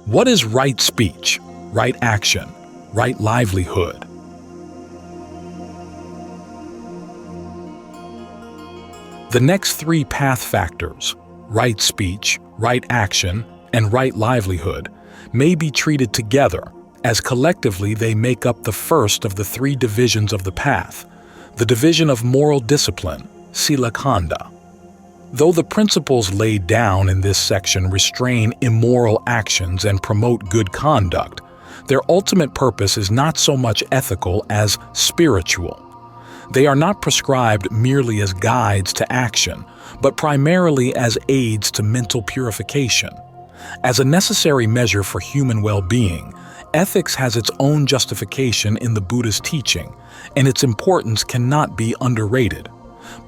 What is right speech, right action, right livelihood? The next three path factors, right speech, right action, and right livelihood, may be treated together, as collectively they make up the first of the three divisions of the path, the division of moral discipline, Silakkhandha. Though the principles laid down in this section restrain immoral actions and promote good conduct, their ultimate purpose is not so much ethical as spiritual. They are not prescribed merely as guides to action, but primarily as aids to mental purification. As a necessary measure for human well-being, ethics has its own justification in the Buddha's teaching, and its importance cannot be underrated.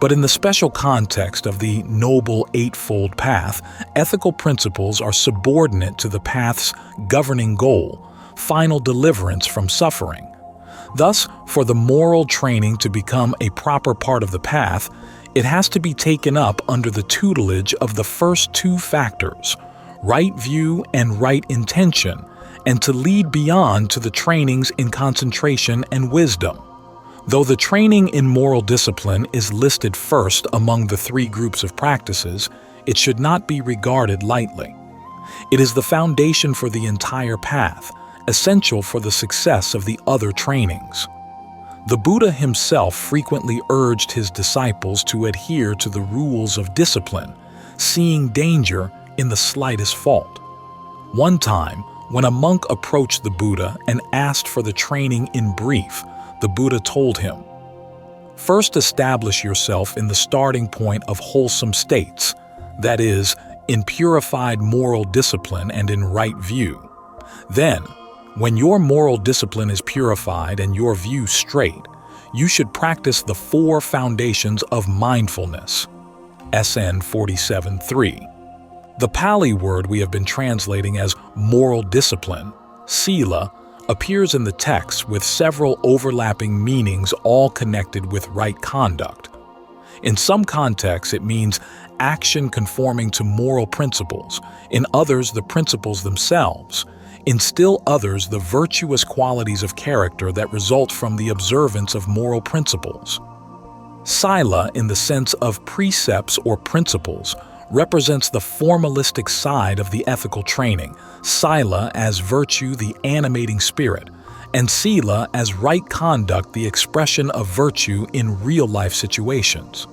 But in the special context of the Noble Eightfold Path, ethical principles are subordinate to the path's governing goal, final deliverance from suffering. Thus, for the moral training to become a proper part of the path, it has to be taken up under the tutelage of the first two factors, right view and right intention, and to lead beyond to the trainings in concentration and wisdom. Though the training in moral discipline is listed first among the three groups of practices, it should not be regarded lightly. It is the foundation for the entire path, essential for the success of the other trainings. The Buddha himself frequently urged his disciples to adhere to the rules of discipline, seeing danger in the slightest fault. One time, when a monk approached the Buddha and asked for the training in brief, the Buddha told him, "First establish yourself in the starting point of wholesome states, that is, in purified moral discipline and in right view. Then, when your moral discipline is purified and your view straight, you should practice the four foundations of mindfulness." SN 47:3. The Pali word we have been translating as moral discipline, sila, appears in the text with several overlapping meanings all connected with right conduct. In some contexts, it means action conforming to moral principles, in others the principles themselves, in still others the virtuous qualities of character that result from the observance of moral principles. Sila, in the sense of precepts or principles, represents the formalistic side of the ethical training, sila as virtue, the animating spirit, and sila as right conduct, the expression of virtue in real-life situations.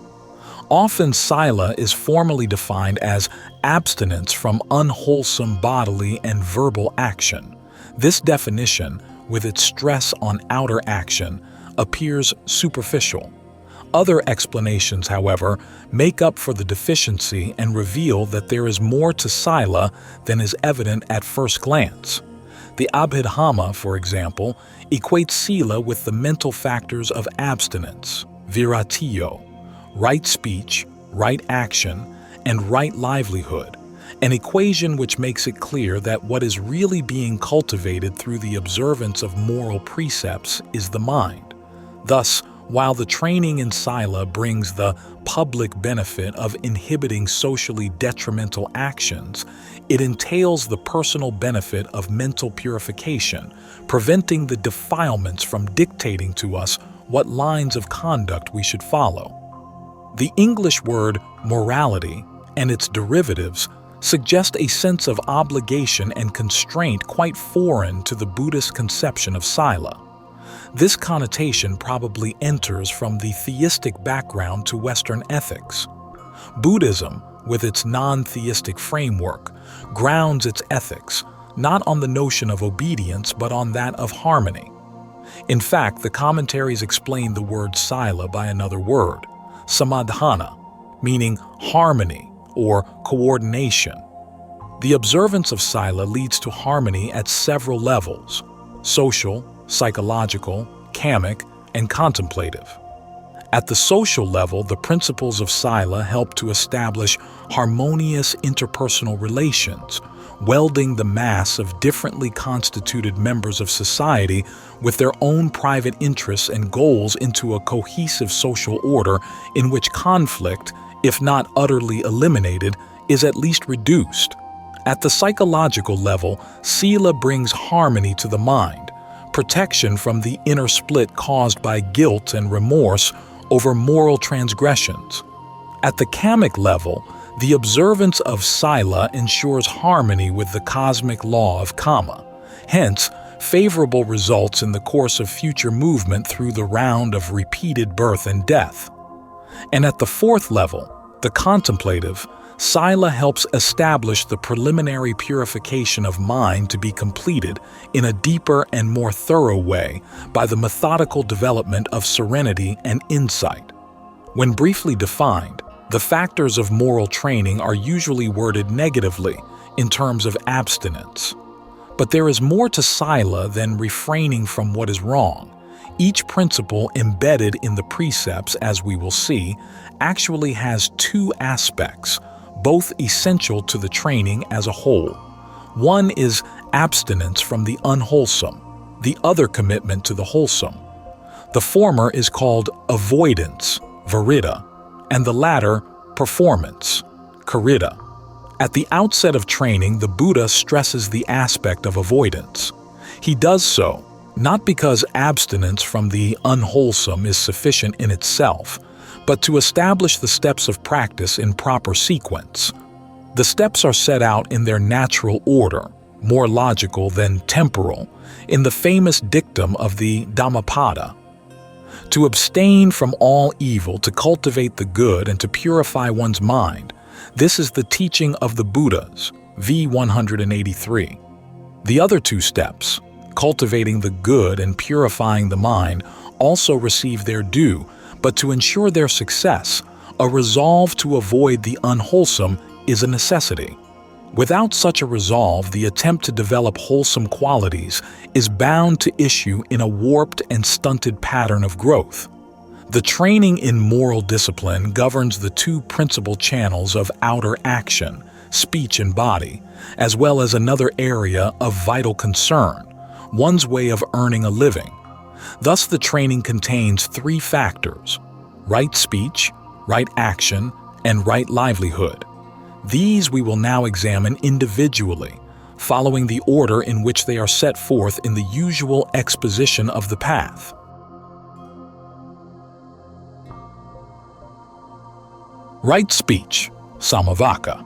Often sila is formally defined as abstinence from unwholesome bodily and verbal action. This definition, with its stress on outer action, appears superficial. Other explanations, however, make up for the deficiency and reveal that there is more to sila than is evident at first glance. The Abhidhamma, for example, equates sila with the mental factors of abstinence, viratiyo, right speech, right action, and right livelihood, an equation which makes it clear that what is really being cultivated through the observance of moral precepts is the mind. Thus, while the training in sila brings the public benefit of inhibiting socially detrimental actions, it entails the personal benefit of mental purification, preventing the defilements from dictating to us what lines of conduct we should follow. The English word morality and its derivatives suggest a sense of obligation and constraint quite foreign to the Buddhist conception of sila. This connotation probably enters from the theistic background to Western ethics. Buddhism, with its non-theistic framework, grounds its ethics not on the notion of obedience but on that of harmony. In fact, the commentaries explain the word sila by another word, samadhana, meaning harmony or coordination. The observance of sila leads to harmony at several levels: social, psychological, kamic, and contemplative. At the social level, the principles of sila help to establish harmonious interpersonal relations, welding the mass of differently constituted members of society with their own private interests and goals into a cohesive social order in which conflict, if not utterly eliminated, is at least reduced. At the psychological level, Sila brings harmony to the mind, protection from the inner split caused by guilt and remorse over moral transgressions. At the kamic level, the observance of Sila ensures harmony with the cosmic law of Kama, hence, favorable results in the course of future movement through the round of repeated birth and death. And at the fourth level, the contemplative, Sila helps establish the preliminary purification of mind to be completed in a deeper and more thorough way by the methodical development of serenity and insight. When briefly defined, the factors of moral training are usually worded negatively in terms of abstinence. But there is more to Sila than refraining from what is wrong. Each principle embedded in the precepts, as we will see, actually has two aspects, both essential to the training as a whole. One is abstinence from the unwholesome, the other commitment to the wholesome. The former is called avoidance, viridda, and the latter, performance, caritta. At the outset of training, the Buddha stresses the aspect of avoidance. He does so not because abstinence from the unwholesome is sufficient in itself, but to establish the steps of practice in proper sequence. The steps are set out in their natural order, more logical than temporal, in the famous dictum of the Dhammapada. To abstain from all evil, to cultivate the good, and to purify one's mind, this is the teaching of the Buddhas, v. 183. The other two steps, cultivating the good and purifying the mind, also receive their due, but to ensure their success, a resolve to avoid the unwholesome is a necessity. Without such a resolve, the attempt to develop wholesome qualities is bound to issue in a warped and stunted pattern of growth. The training in moral discipline governs the two principal channels of outer action, speech and body, as well as another area of vital concern, one's way of earning a living. Thus, the training contains three factors: right speech, right action, and right livelihood. These we will now examine individually, following the order in which they are set forth in the usual exposition of the path. Right speech, samavaka.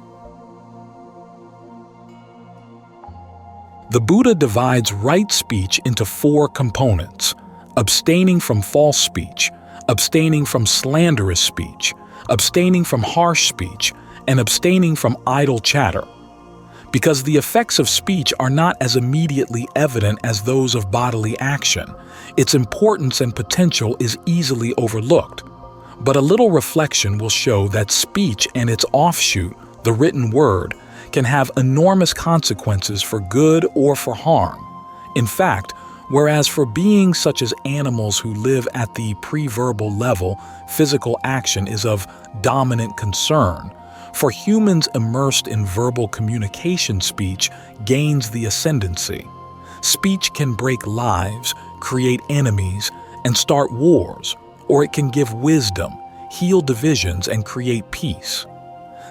The Buddha divides right speech into four components: abstaining from false speech, abstaining from slanderous speech, abstaining from harsh speech, and abstaining from idle chatter. Because the effects of speech are not as immediately evident as those of bodily action, its importance and potential is easily overlooked. But a little reflection will show that speech and its offshoot, the written word, can have enormous consequences for good or for harm. In fact, whereas for beings such as animals who live at the pre-verbal level, physical action is of dominant concern, for humans immersed in verbal communication, speech gains the ascendancy. Speech can break lives, create enemies, and start wars, or it can give wisdom, heal divisions, and create peace.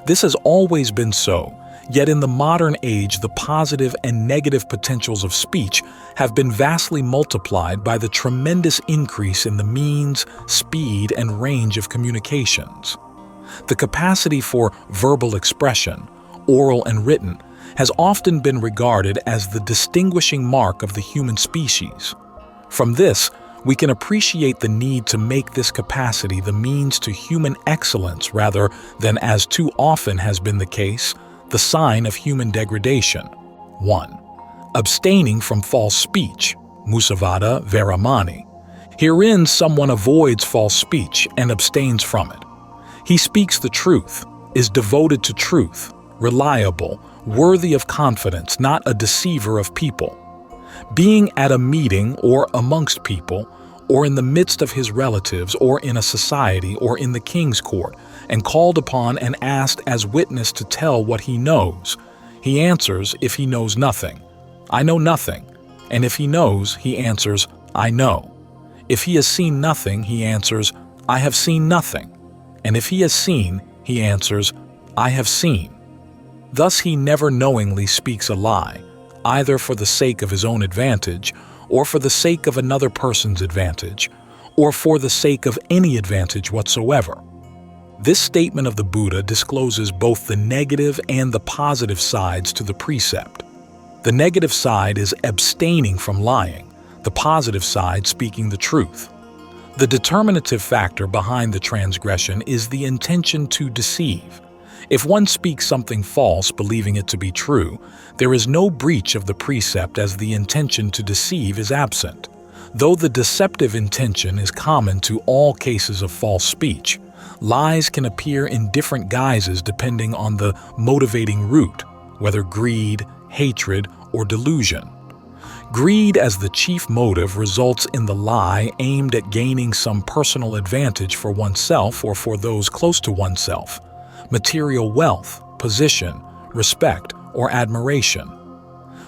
This has always been so, yet in the modern age the positive and negative potentials of speech have been vastly multiplied by the tremendous increase in the means, speed, and range of communications. The capacity for verbal expression, oral and written, has often been regarded as the distinguishing mark of the human species. From this, we can appreciate the need to make this capacity the means to human excellence rather than, as too often has been the case, the sign of human degradation. 1. Abstaining from false speech, musavada veramani. Herein someone avoids false speech and abstains from it. He speaks the truth, is devoted to truth, reliable, worthy of confidence, not a deceiver of people. Being at a meeting or amongst people, or in the midst of his relatives, or in a society, or in the king's court, and called upon and asked as witness to tell what he knows, he answers, if he knows nothing, I know nothing, and if he knows, he answers, I know. If he has seen nothing, he answers, I have seen nothing, and if he has seen, he answers, I have seen. Thus he never knowingly speaks a lie, either for the sake of his own advantage, or for the sake of another person's advantage, or for the sake of any advantage whatsoever. This statement of the Buddha discloses both the negative and the positive sides to the precept. The negative side is abstaining from lying, the positive side speaking the truth. The determinative factor behind the transgression is the intention to deceive. If one speaks something false believing it to be true, there is no breach of the precept as the intention to deceive is absent. Though the deceptive intention is common to all cases of false speech, lies can appear in different guises depending on the motivating root, whether greed, hatred, or delusion. Greed as the chief motive results in the lie aimed at gaining some personal advantage for oneself or for those close to oneself, material wealth, position, respect, or admiration.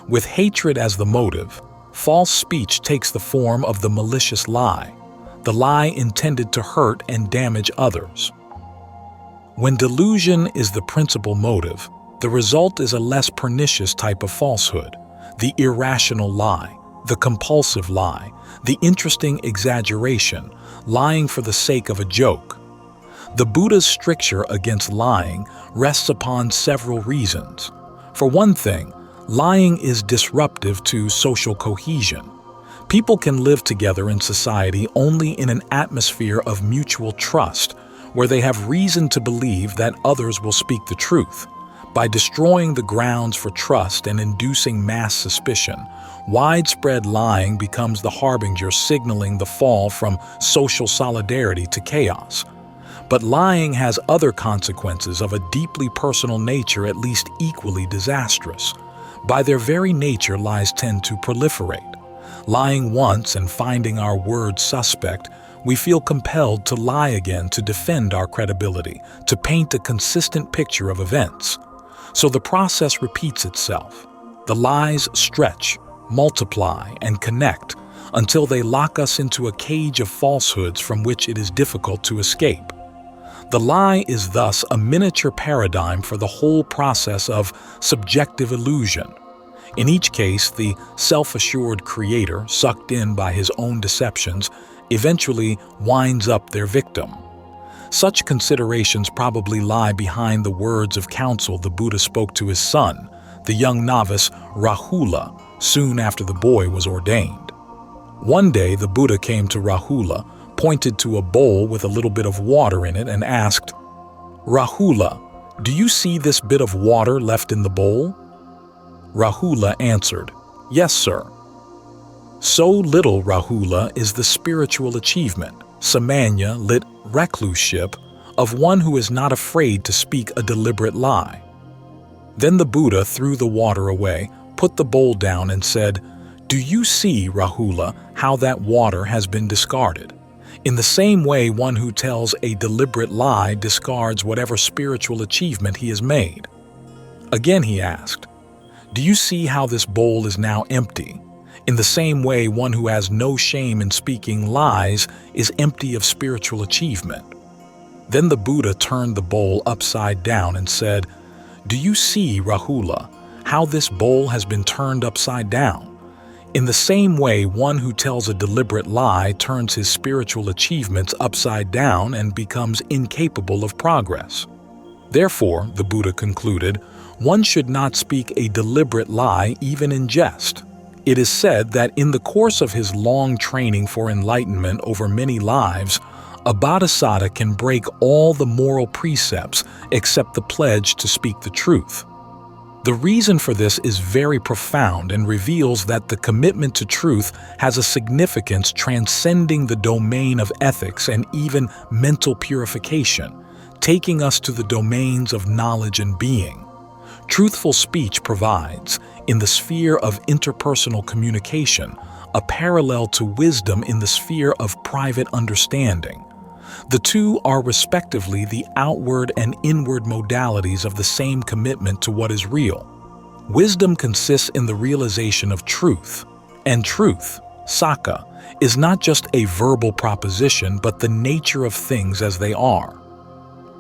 With hatred as the motive, false speech takes the form of the malicious lie, the lie intended to hurt and damage others. When delusion is the principal motive, the result is a less pernicious type of falsehood, the irrational lie, the compulsive lie, the interesting exaggeration, lying for the sake of a joke. The Buddha's stricture against lying rests upon several reasons. For one thing, lying is disruptive to social cohesion. People can live together in society only in an atmosphere of mutual trust, where they have reason to believe that others will speak the truth. By destroying the grounds for trust and inducing mass suspicion, widespread lying becomes the harbinger signaling the fall from social solidarity to chaos. But lying has other consequences of a deeply personal nature at least equally disastrous. By their very nature, lies tend to proliferate. Lying once and finding our word suspect, we feel compelled to lie again to defend our credibility, to paint a consistent picture of events. So the process repeats itself. The lies stretch, multiply, and connect until they lock us into a cage of falsehoods from which it is difficult to escape. The lie is thus a miniature paradigm for the whole process of subjective illusion. In each case, the self-assured creator, sucked in by his own deceptions, eventually winds up their victim. Such considerations probably lie behind the words of counsel the Buddha spoke to his son, the young novice Rahula, soon after the boy was ordained. One day the Buddha came to Rahula, pointed to a bowl with a little bit of water in it, and asked, "Rahula, do you see this bit of water left in the bowl?" Rahula answered, "Yes, sir." So little, Rahula, is the spiritual achievement, samanya lit recluseship, of one who is not afraid to speak a deliberate lie. Then the Buddha threw the water away, put the bowl down, and said, "Do you see, Rahula, how that water has been discarded? In the same way, one who tells a deliberate lie discards whatever spiritual achievement he has made." Again he asked, "Do you see how this bowl is now empty? In the same way, one who has no shame in speaking lies is empty of spiritual achievement." Then the Buddha turned the bowl upside down and said, "Do you see, Rahula, how this bowl has been turned upside down? In the same way, one who tells a deliberate lie turns his spiritual achievements upside down and becomes incapable of progress. Therefore," the Buddha concluded, "one should not speak a deliberate lie even in jest." It is said that in the course of his long training for enlightenment over many lives, a bodhisattva can break all the moral precepts except the pledge to speak the truth. The reason for this is very profound and reveals that the commitment to truth has a significance transcending the domain of ethics and even mental purification, taking us to the domains of knowledge and being. Truthful speech provides, in the sphere of interpersonal communication, a parallel to wisdom in the sphere of private understanding. The two are respectively the outward and inward modalities of the same commitment to what is real. Wisdom consists in the realization of truth, and truth, Sakka, is not just a verbal proposition but the nature of things as they are.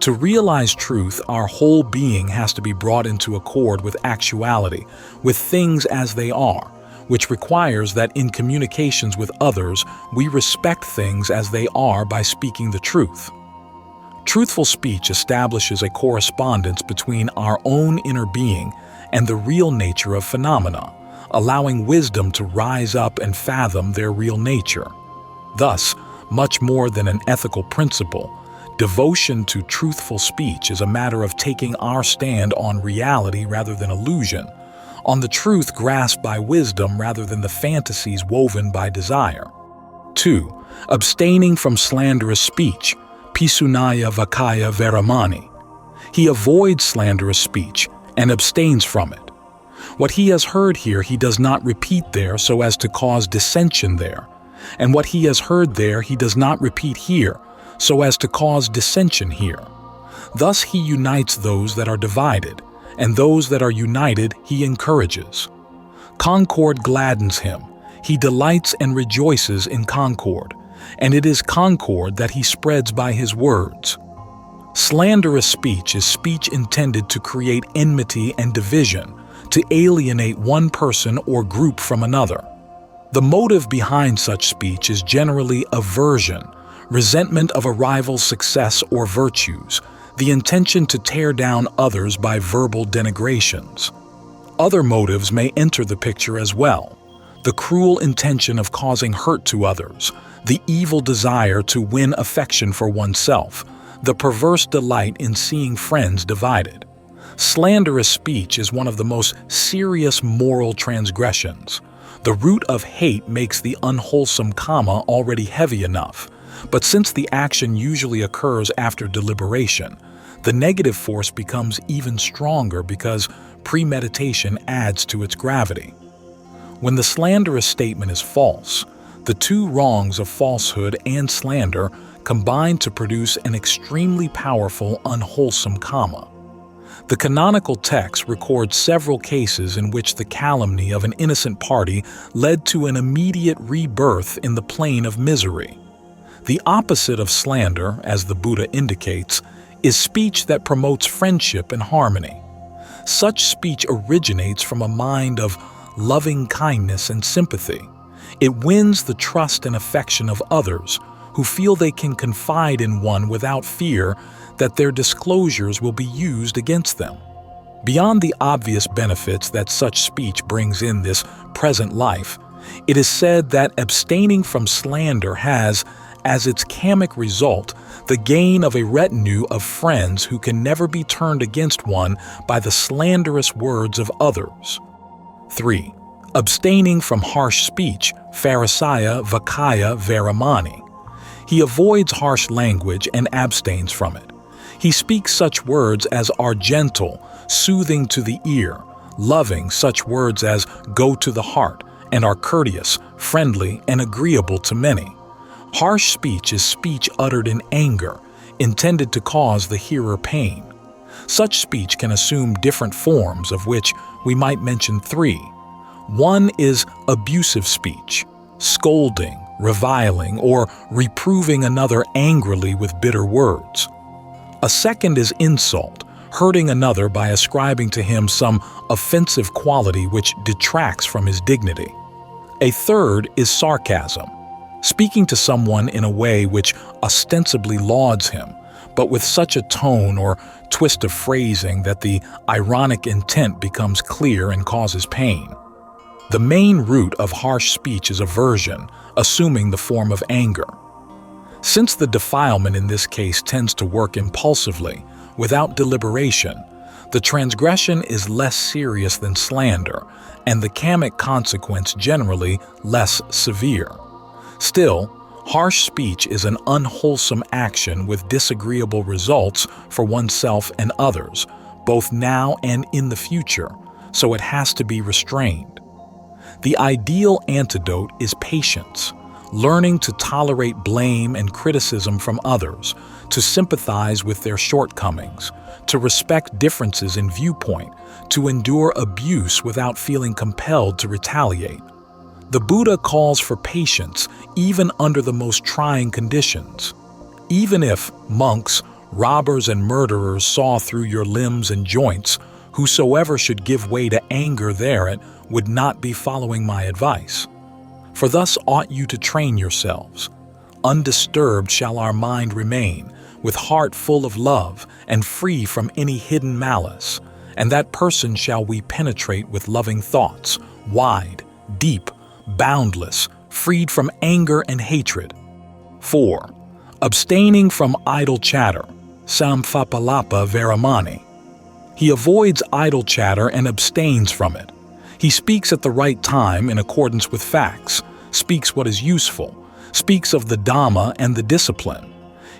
To realize truth, our whole being has to be brought into accord with actuality, with things as they are, which requires that in communications with others, we respect things as they are by speaking the truth. Truthful speech establishes a correspondence between our own inner being and the real nature of phenomena, allowing wisdom to rise up and fathom their real nature. Thus, much more than an ethical principle, devotion to truthful speech is a matter of taking our stand on reality rather than illusion, on the truth grasped by wisdom rather than the fantasies woven by desire. 2. Abstaining from slanderous speech, pisunaya vakaya veramani. He avoids slanderous speech and abstains from it. What he has heard here he does not repeat there so as to cause dissension there, and what he has heard there he does not repeat here so as to cause dissension here. Thus he unites those that are divided, and those that are united he encourages. Concord gladdens him. He delights and rejoices in concord, and it is concord that he spreads by his words. Slanderous speech is speech intended to create enmity and division, to alienate one person or group from another. The motive behind such speech is generally aversion, resentment of a rival's success or virtues, the intention to tear down others by verbal denigrations. Other motives may enter the picture as well: the cruel intention of causing hurt to others, the evil desire to win affection for oneself, the perverse delight in seeing friends divided. Slanderous speech is one of the most serious moral transgressions. The root of hate makes the unwholesome karma already heavy enough, but since the action usually occurs after deliberation, the negative force becomes even stronger because premeditation adds to its gravity. When the slanderous statement is false, the two wrongs of falsehood and slander combine to produce an extremely powerful, unwholesome karma. The canonical text records several cases in which the calumny of an innocent party led to an immediate rebirth in the plane of misery. The opposite of slander, as the Buddha indicates, is speech that promotes friendship and harmony. Such speech originates from a mind of loving kindness and sympathy. It wins the trust and affection of others who feel they can confide in one without fear that their disclosures will be used against them. Beyond the obvious benefits that such speech brings in this present life, it is said that abstaining from slander has, as its kamic result, the gain of a retinue of friends who can never be turned against one by the slanderous words of others. 3. Abstaining from harsh speech, pharisaya vakaya veramani. He avoids harsh language and abstains from it. He speaks such words as are gentle, soothing to the ear, loving such words as go to the heart, and are courteous, friendly, and agreeable to many. Harsh speech is speech uttered in anger, intended to cause the hearer pain. Such speech can assume different forms, of which we might mention 3. One is abusive speech, scolding, reviling, or reproving another angrily with bitter words. A second is insult, hurting another by ascribing to him some offensive quality which detracts from his dignity. A third is sarcasm, speaking to someone in a way which ostensibly lauds him, but with such a tone or twist of phrasing that the ironic intent becomes clear and causes pain. The main root of harsh speech is aversion, assuming the form of anger. Since the defilement in this case tends to work impulsively, without deliberation, the transgression is less serious than slander, and the kamic consequence generally less severe. Still, harsh speech is an unwholesome action with disagreeable results for oneself and others, both now and in the future, so it has to be restrained. The ideal antidote is patience, learning to tolerate blame and criticism from others, to sympathize with their shortcomings, to respect differences in viewpoint, to endure abuse without feeling compelled to retaliate. The Buddha calls for patience even under the most trying conditions. Even if monks, Robbers and murderers saw through your limbs and joints. Whosoever should give way to anger thereat would not be following my advice. For thus ought you to train yourselves. Undisturbed shall our mind remain, with heart full of love, and free from any hidden malice. And that person shall we penetrate with loving thoughts, wide, deep, boundless, freed from anger and hatred. 4. Abstaining from idle chatter, samphapalapa veramani. He avoids idle chatter and abstains from it. He speaks at the right time in accordance with facts, speaks what is useful, speaks of the Dhamma and the discipline.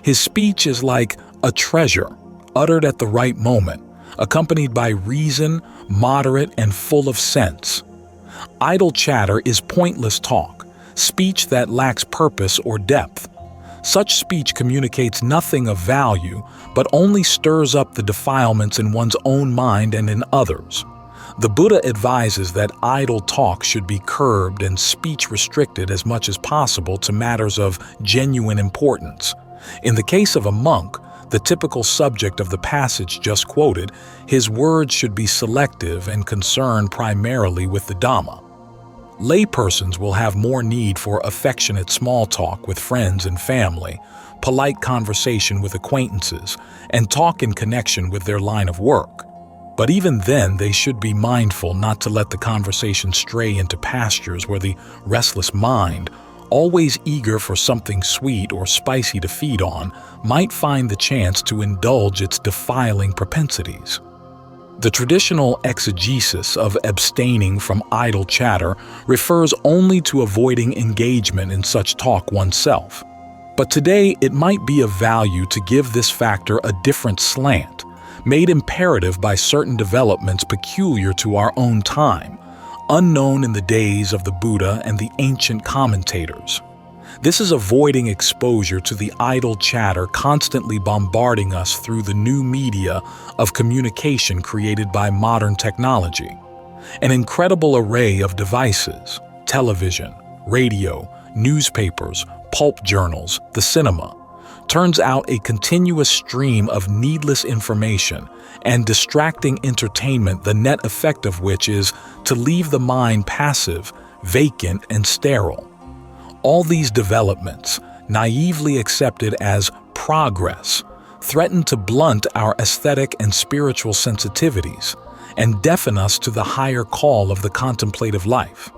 His speech is like a treasure, uttered at the right moment, accompanied by reason, moderate and full of sense. Idle chatter is pointless talk, speech that lacks purpose or depth. Such speech communicates nothing of value, but only stirs up the defilements in one's own mind and in others. The Buddha advises that idle talk should be curbed and speech restricted as much as possible to matters of genuine importance. In the case of a monk, the typical subject of the passage just quoted, his words should be selective and concern primarily with the Dhamma. Laypersons will have more need for affectionate small talk with friends and family, polite conversation with acquaintances, and talk in connection with their line of work. But even then, they should be mindful not to let the conversation stray into pastures where the restless mind, always eager for something sweet or spicy to feed on, might find the chance to indulge its defiling propensities. The traditional exegesis of abstaining from idle chatter refers only to avoiding engagement in such talk oneself. But today, it might be of value to give this factor a different slant, made imperative by certain developments peculiar to our own time, unknown in the days of the Buddha and the ancient commentators. This is avoiding exposure to the idle chatter constantly bombarding us through the new media of communication created by modern technology. An incredible array of devices, television, radio, newspapers, pulp journals, the cinema, turns out a continuous stream of needless information and distracting entertainment, the net effect of which is to leave the mind passive, vacant, and sterile. All these developments, naively accepted as progress, threaten to blunt our aesthetic and spiritual sensitivities and deafen us to the higher call of the contemplative life.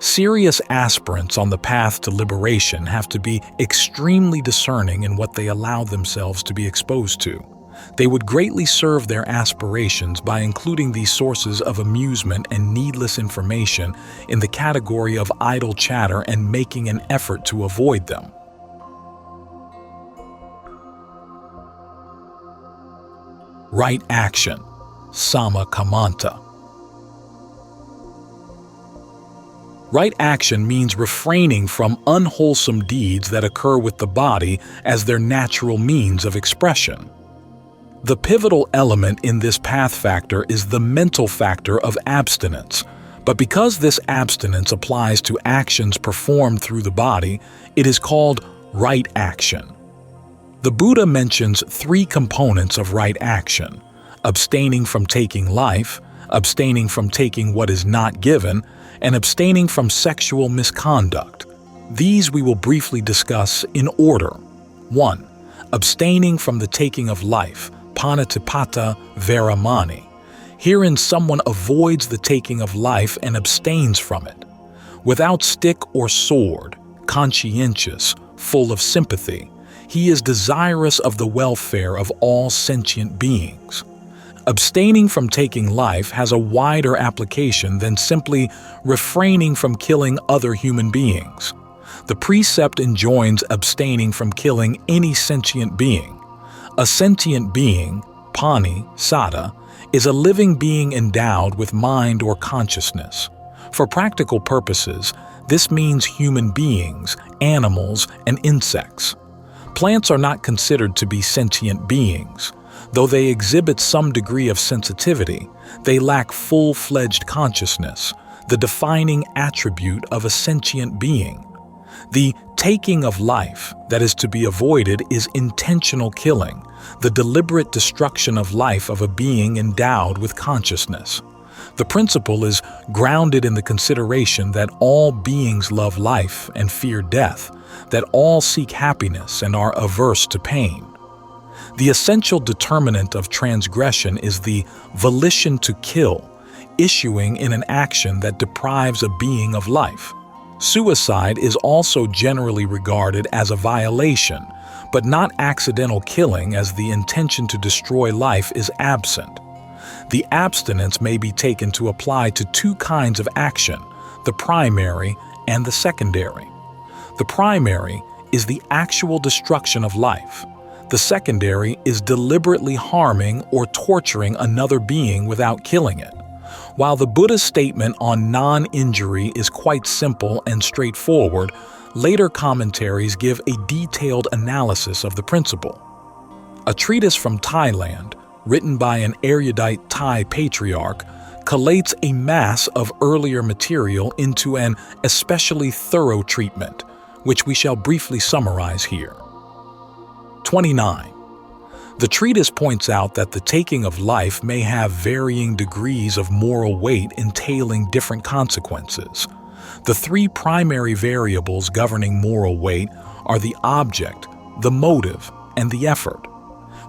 Serious aspirants on the path to liberation have to be extremely discerning in what they allow themselves to be exposed to. They would greatly serve their aspirations by including these sources of amusement and needless information in the category of idle chatter and making an effort to avoid them. Right action, sammakamanta. Right action means refraining from unwholesome deeds that occur with the body as their natural means of expression. The pivotal element in this path factor is the mental factor of abstinence, but because this abstinence applies to actions performed through the body, it is called right action. The Buddha mentions three components of right action: abstaining from taking life, abstaining from taking what is not given, and abstaining from sexual misconduct. These we will briefly discuss in order. 1. Abstaining from the taking of life, panatipata veramani. Herein someone avoids the taking of life and abstains from it. Without stick or sword, conscientious, full of sympathy, he is desirous of the welfare of all sentient beings. Abstaining from taking life has a wider application than simply refraining from killing other human beings. The precept enjoins abstaining from killing any sentient being. A sentient being, pani, sada, is a living being endowed with mind or consciousness. For practical purposes, this means human beings, animals, and insects. Plants are not considered to be sentient beings. Though they exhibit some degree of sensitivity, they lack full-fledged consciousness, the defining attribute of a sentient being. The Taking of life that is to be avoided is intentional killing, the deliberate destruction of life of a being endowed with consciousness. The principle is grounded in the consideration that all beings love life and fear death, that all seek happiness and are averse to pain. The essential determinant of transgression is the volition to kill, issuing in an action that deprives a being of life. Suicide is also generally regarded as a violation, but not accidental killing, as the intention to destroy life is absent. The abstinence may be taken to apply to two kinds of action, the primary and the secondary. The primary is the actual destruction of life. The secondary is deliberately harming or torturing another being without killing it. While the Buddha's statement on non-injury is quite simple and straightforward, later commentaries give a detailed analysis of the principle. A treatise from Thailand, written by an erudite Thai patriarch, collates a mass of earlier material into an especially thorough treatment, which we shall briefly summarize here. 29. The treatise points out that the taking of life may have varying degrees of moral weight entailing different consequences. The three primary variables governing moral weight are the object, the motive, and the effort.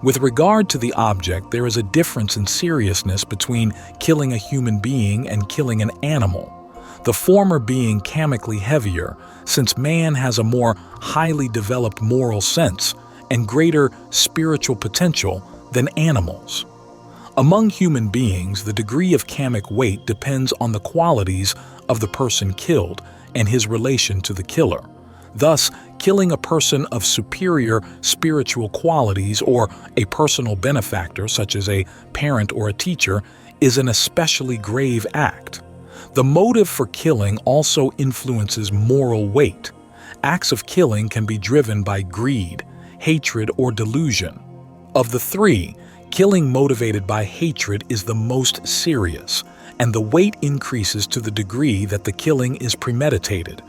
With regard to the object, there is a difference in seriousness between killing a human being and killing an animal, the former being kamically heavier, since man has a more highly developed moral sense and greater spiritual potential than animals. Among human beings, the degree of kamic weight depends on the qualities of the person killed and his relation to the killer. Thus, killing a person of superior spiritual qualities or a personal benefactor, such as a parent or a teacher, is an especially grave act. The motive for killing also influences moral weight. Acts of killing can be driven by greed, hatred, or delusion. Of the three, killing motivated by hatred is the most serious, and the weight increases to the degree that the killing is premeditated.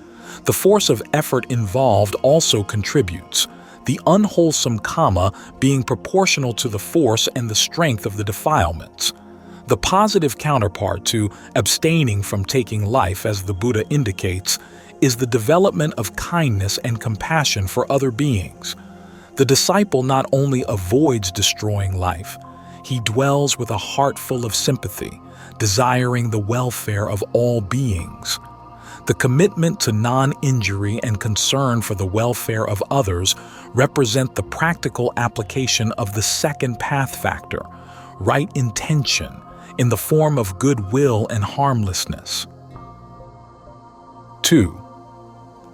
The force of effort involved also contributes, the unwholesome kama being proportional to the force and the strength of the defilements. The positive counterpart to abstaining from taking life, as the Buddha indicates, is the development of kindness and compassion for other beings. The disciple not only avoids destroying life, he dwells with a heart full of sympathy, desiring the welfare of all beings. The commitment to non-injury and concern for the welfare of others represent the practical application of the second path factor, right intention, in the form of goodwill and harmlessness. 2.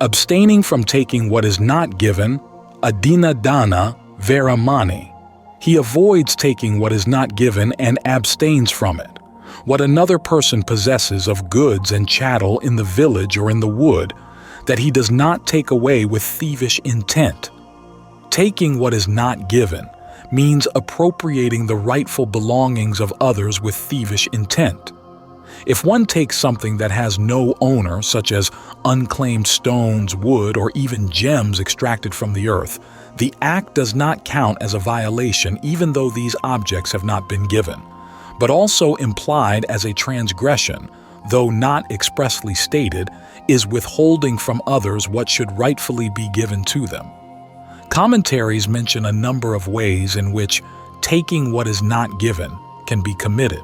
Abstaining from taking what is not given, adina dana veramani. He avoids taking what is not given and abstains from it. What another person possesses of goods and chattel in the village or in the wood, that he does not take away with thievish intent. Taking what is not given means appropriating the rightful belongings of others with thievish intent. If one takes something that has no owner, such as unclaimed stones, wood, or even gems extracted from the earth, the act does not count as a violation even though these objects have not been given, but also implied as a transgression, though not expressly stated, is withholding from others what should rightfully be given to them. Commentaries mention a number of ways in which taking what is not given can be committed.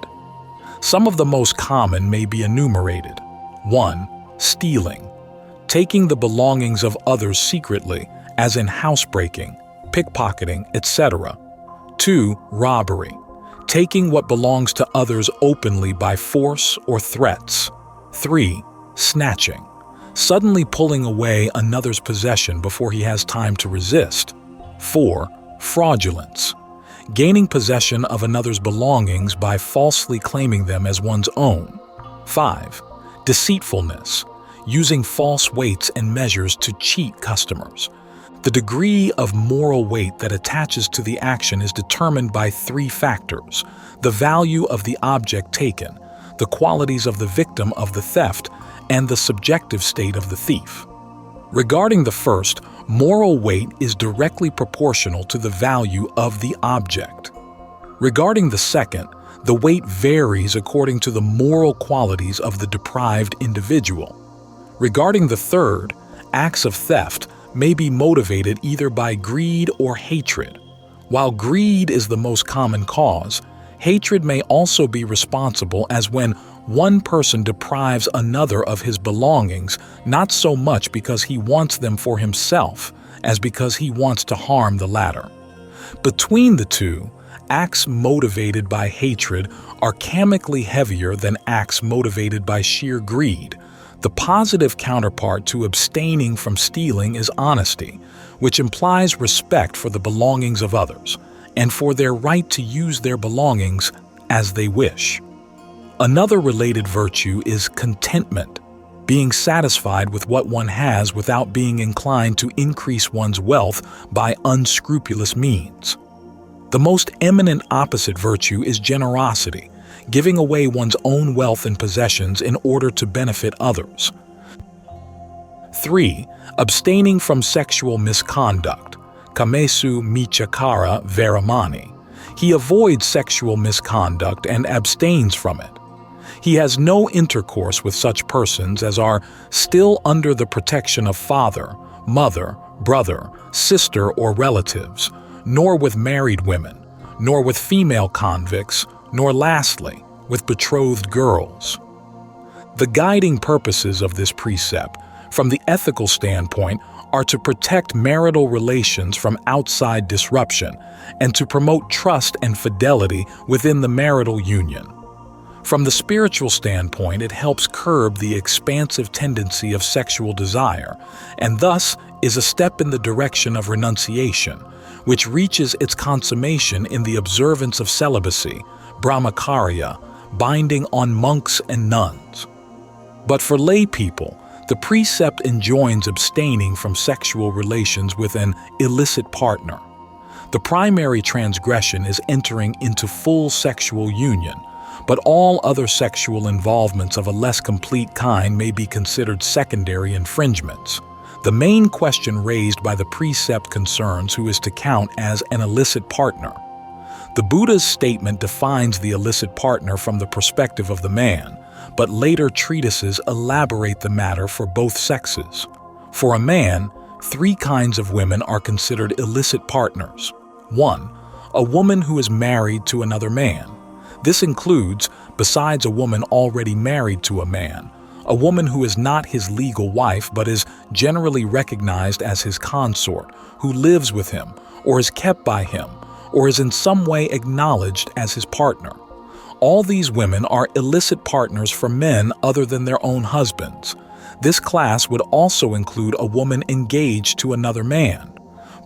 Some of the most common may be enumerated. 1. Stealing. Taking the belongings of others secretly, as in housebreaking, pickpocketing, etc. 2. Robbery. Taking what belongs to others openly by force or threats. 3. Snatching. Suddenly pulling away another's possession before he has time to resist. 4. Fraudulence. Gaining possession of another's belongings by falsely claiming them as one's own. 5. Deceitfulness. Using false weights and measures to cheat customers. The degree of moral weight that attaches to the action is determined by three factors: the value of the object taken, the qualities of the victim of the theft, and the subjective state of the thief. Regarding the first, moral weight is directly proportional to the value of the object. Regarding the second, the weight varies according to the moral qualities of the deprived individual. Regarding the third, acts of theft may be motivated either by greed or hatred. While greed is the most common cause, hatred may also be responsible, as when one person deprives another of his belongings, not so much because he wants them for himself as because he wants to harm the latter. Between the two, acts motivated by hatred are chemically heavier than acts motivated by sheer greed. The positive counterpart to abstaining from stealing is honesty, which implies respect for the belongings of others and for their right to use their belongings as they wish. Another related virtue is contentment, being satisfied with what one has without being inclined to increase one's wealth by unscrupulous means. The most eminent opposite virtue is generosity, giving away one's own wealth and possessions in order to benefit others. 3. Abstaining from sexual misconduct. Kamesu michakara veramani. He avoids sexual misconduct and abstains from it. He has no intercourse with such persons as are still under the protection of father, mother, brother, sister, or relatives, nor with married women, nor with female convicts, nor lastly, with betrothed girls. The guiding purposes of this precept, from the ethical standpoint, are to protect marital relations from outside disruption and to promote trust and fidelity within the marital union. From the spiritual standpoint, it helps curb the expansive tendency of sexual desire, and thus is a step in the direction of renunciation, which reaches its consummation in the observance of celibacy, brahmacharya, binding on monks and nuns. But for lay people, the precept enjoins abstaining from sexual relations with an illicit partner. The primary transgression is entering into full sexual union, but all other sexual involvements of a less complete kind may be considered secondary infringements. The main question raised by the precept concerns who is to count as an illicit partner. The Buddha's statement defines the illicit partner from the perspective of the man, but later treatises elaborate the matter for both sexes. For a man, 3 kinds of women are considered illicit partners. 1. A woman who is married to another man. This includes, besides a woman already married to a man, a woman who is not his legal wife but is generally recognized as his consort, who lives with him, or is kept by him, or is in some way acknowledged as his partner. All these women are illicit partners for men other than their own husbands. This class would also include a woman engaged to another man.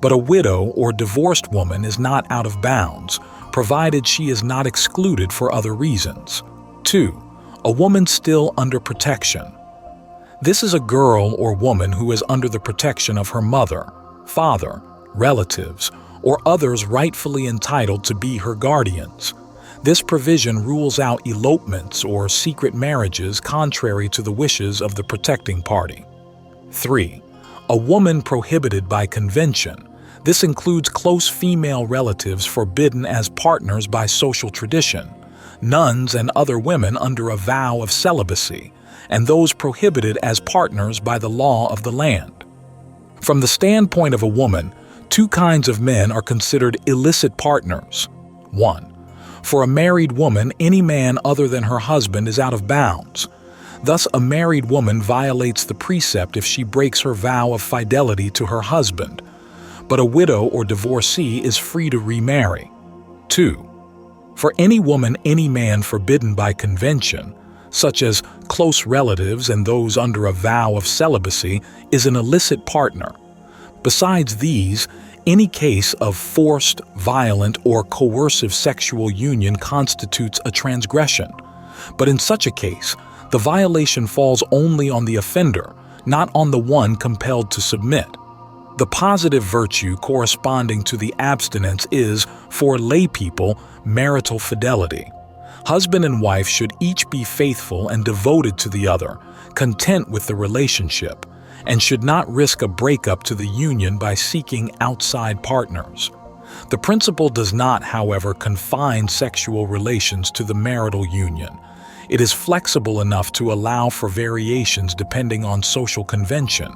But a widow or divorced woman is not out of bounds, provided she is not excluded for other reasons. 2. A woman still under protection. This is a girl or woman who is under the protection of her mother, father, relatives, or others rightfully entitled to be her guardians. This provision rules out elopements or secret marriages contrary to the wishes of the protecting party. 3. A woman prohibited by convention. This includes close female relatives forbidden as partners by social tradition, nuns and other women under a vow of celibacy, and those prohibited as partners by the law of the land. From the standpoint of a woman, 2 kinds of men are considered illicit partners. 1. For a married woman, any man other than her husband is out of bounds. Thus, a married woman violates the precept if she breaks her vow of fidelity to her husband, but a widow or divorcee is free to remarry. 2. For any woman, any man forbidden by convention, such as close relatives and those under a vow of celibacy, is an illicit partner. Besides these, any case of forced, violent, or coercive sexual union constitutes a transgression. But in such a case, the violation falls only on the offender, not on the one compelled to submit. The positive virtue corresponding to the abstinence is, for lay people, marital fidelity. Husband and wife should each be faithful and devoted to the other, content with the relationship, and should not risk a breakup to the union by seeking outside partners. The principle does not, however, confine sexual relations to the marital union. It is flexible enough to allow for variations depending on social convention.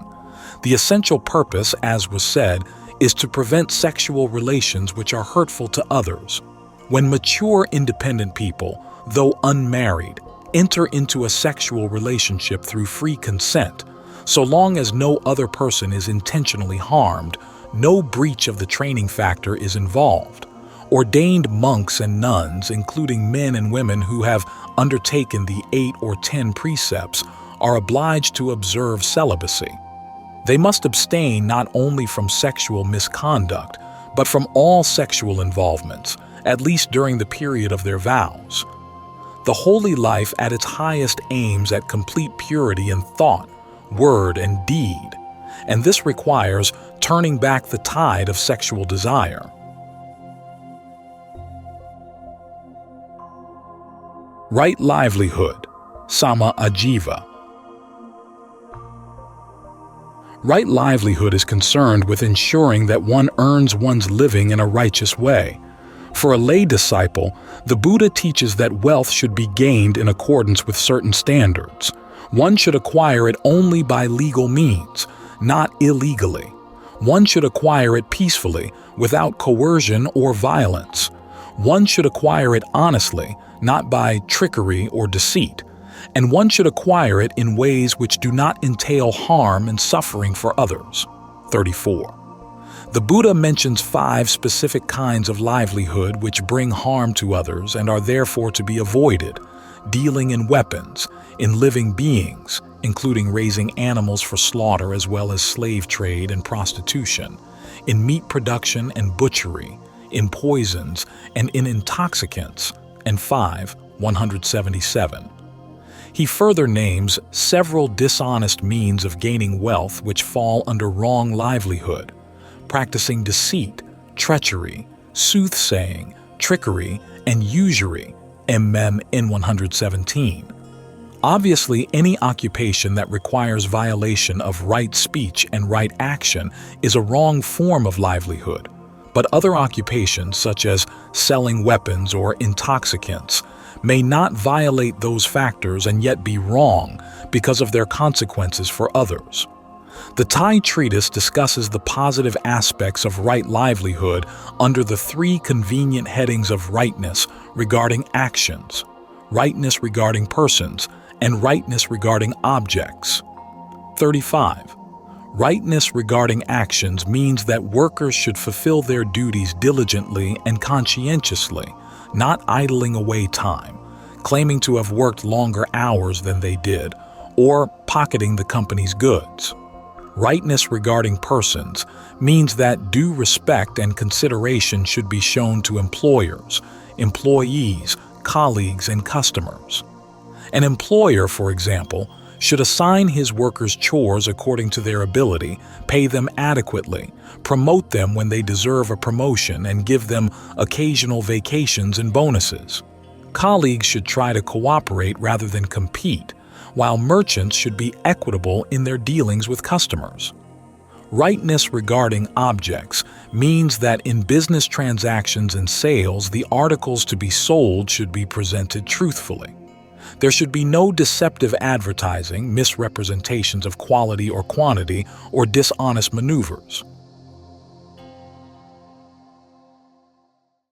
The essential purpose, as was said, is to prevent sexual relations which are hurtful to others. When mature independent people, though unmarried, enter into a sexual relationship through free consent, so long as no other person is intentionally harmed, no breach of the training factor is involved. Ordained monks and nuns, including men and women who have undertaken the 8 or 10 precepts, are obliged to observe celibacy. They must abstain not only from sexual misconduct, but from all sexual involvements, at least during the period of their vows. The holy life at its highest aims at complete purity in thought, word, and deed, and this requires turning back the tide of sexual desire. Right livelihood, sama ajiva. Right livelihood is concerned with ensuring that one earns one's living in a righteous way. For a lay disciple, the Buddha teaches that wealth should be gained in accordance with certain standards. One should acquire it only by legal means, not illegally. One should acquire it peacefully, without coercion or violence. One should acquire it honestly, not by trickery or deceit. And one should acquire it in ways which do not entail harm and suffering for others. 34. The Buddha mentions 5 specific kinds of livelihood which bring harm to others and are therefore to be avoided: dealing in weapons, in living beings, including raising animals for slaughter as well as slave trade and prostitution, in meat production and butchery, in poisons, and in intoxicants, and 177. He further names several dishonest means of gaining wealth which fall under wrong livelihood: practicing deceit, treachery, soothsaying, trickery, and usury, in 117. Obviously, any occupation that requires violation of right speech and right action is a wrong form of livelihood, but other occupations, such as selling weapons or intoxicants, may not violate those factors and yet be wrong because of their consequences for others. The Thai treatise discusses the positive aspects of right livelihood under the 3 convenient headings of rightness regarding actions, rightness regarding persons, and rightness regarding objects. 35. Rightness regarding actions means that workers should fulfill their duties diligently and conscientiously, not idling away time, claiming to have worked longer hours than they did, or pocketing the company's goods. Rightness regarding persons means that due respect and consideration should be shown to employers, employees, colleagues, and customers. An employer, for example, should assign his workers chores according to their ability, pay them adequately, promote them when they deserve a promotion, and give them occasional vacations and bonuses. Colleagues should try to cooperate rather than compete, while merchants should be equitable in their dealings with customers. Rightness regarding objects means that in business transactions and sales, the articles to be sold should be presented truthfully. There should be no deceptive advertising, misrepresentations of quality or quantity, or dishonest maneuvers.